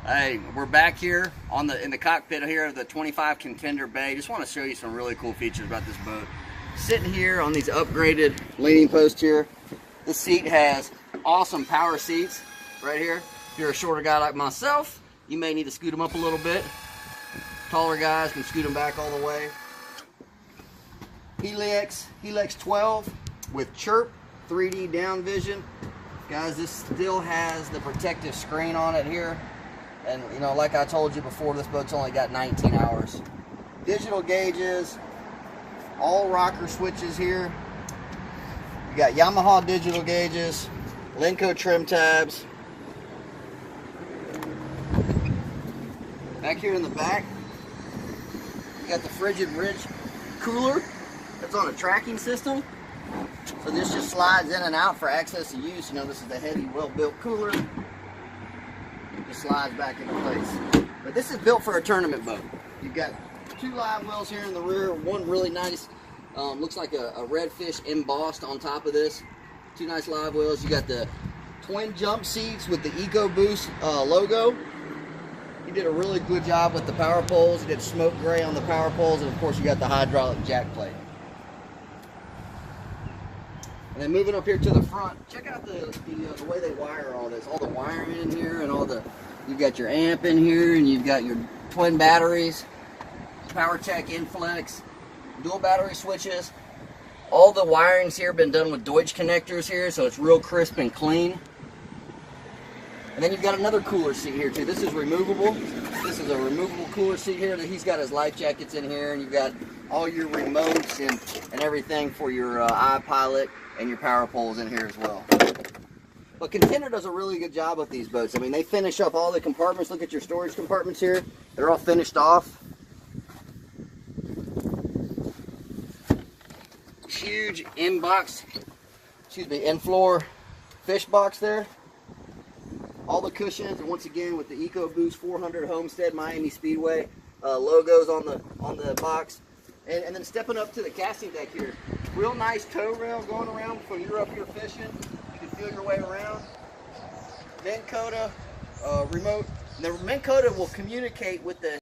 Hey, we're back here in the cockpit here of the 25 Contender Bay. Just want to show you some really cool features about this boat. Sitting here on these upgraded leaning posts here. This seat has awesome power seats right here. If you're a shorter guy like myself, you may need to scoot them up a little bit. Taller guys can scoot them back all the way. Helix 12 with chirp 3D down vision. Guys, this still has the protective screen on it here. And you know, like I told you before, this boat's only got 19 hours. Digital gauges, all rocker switches here. You got Yamaha digital gauges, Lenco trim tabs. Back here in the back, you got the Frigid Rigid cooler. That's on a tracking system. So this just slides in and out for access and use. You know, this is the heavy, well-built cooler. Just slides back into place. But this is built for a tournament boat. You've got two live wells here in the rear. One really nice, looks like a redfish embossed on top of this. Two nice live wells. You got the twin jump seats with the EcoBoost logo. He did a really good job with the power poles. He did smoke gray on the power poles, and of course you got the hydraulic jack plate. And then moving up here to the front, check out the way they wire all this. All the wiring in here, and you've got your amp in here, and you've got your twin batteries, PowerTech Inflex, dual battery switches. All the wiring's here been done with Deutsch connectors here, so it's real crisp and clean. And then you've got another cooler seat here too. This is removable. This is a removable cooler seat here. He's got his life jackets in here, and you've got all your remotes and everything for your IPILOT and your power poles in here as well. But Contender does a really good job with these boats. I mean, they finish up all the compartments. Look at your storage compartments here. They're all finished off. Huge in-floor fish box there. All the cushions, and once again with the EcoBoost 400 Homestead Miami Speedway logos on the box. And then stepping up to the casting deck here, real nice tow rail going around when you're up here fishing. You can feel your way around. Minn Kota remote. The Minn Kota will communicate with the